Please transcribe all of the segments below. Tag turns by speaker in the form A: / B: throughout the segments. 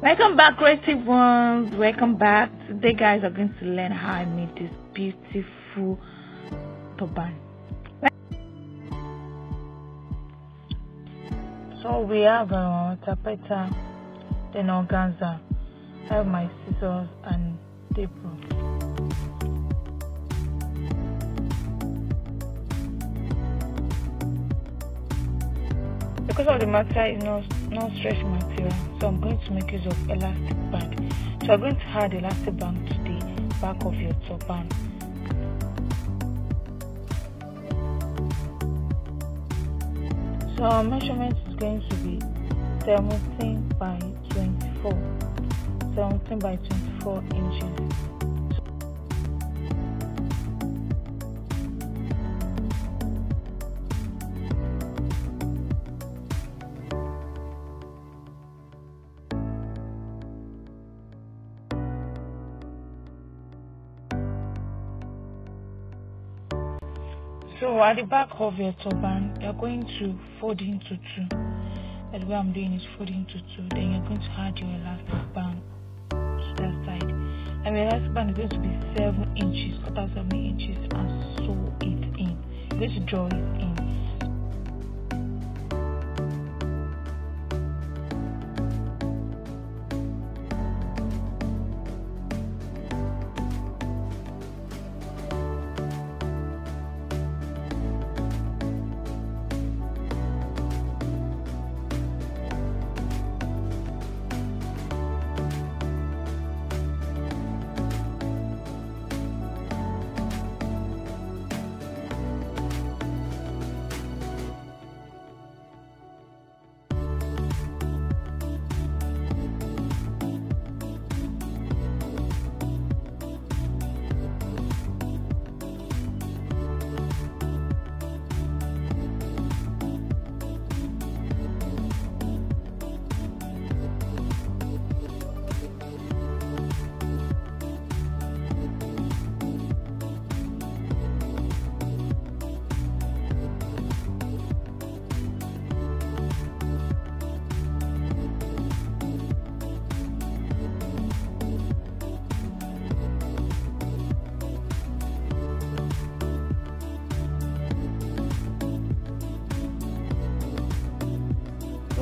A: Welcome back, creative ones. Welcome back. Today guys are going to learn how I made this beautiful turban. So we have tapeta, then organza. I have my scissors and tape rule. Because of the material is not stretchy material, so I'm going to make use of elastic band. So I'm going to add elastic band to the back of your turban. So our measurement is going to be 17 by 24. 17 by 24 inches. So at the back of your turban, you're going to fold into two. That's what I'm doing, is fold into two. Then you're going to add your elastic band to that side. And your elastic band is going to be 7 inches, cut out 7 inches and sew it in. You're going to draw it in.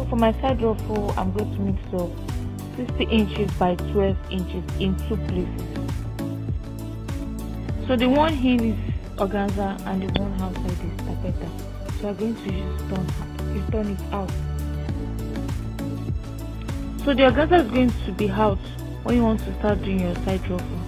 A: For my side ruffle, I'm going to mix up 60 inches by 12 inches in two places. So the one in is organza and the one outside is tapeta. So I'm going to just turn it out. So the organza is going to be out when you want to start doing your side ruffle.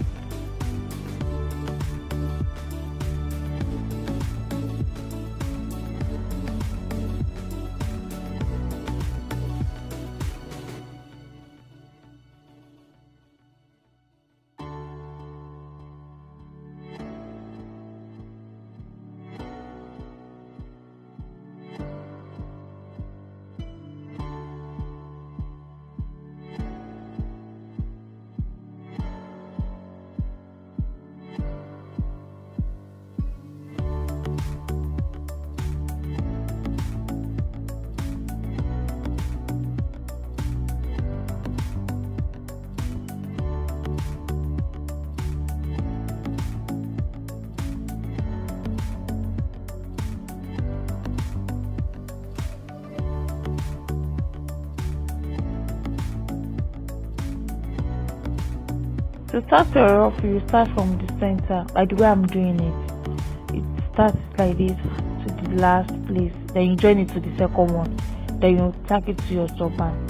A: To start your ruffle, you start from the center, like the way I'm doing it. It starts like this to the last place, then you join it to the second one, then you tack it to your turban.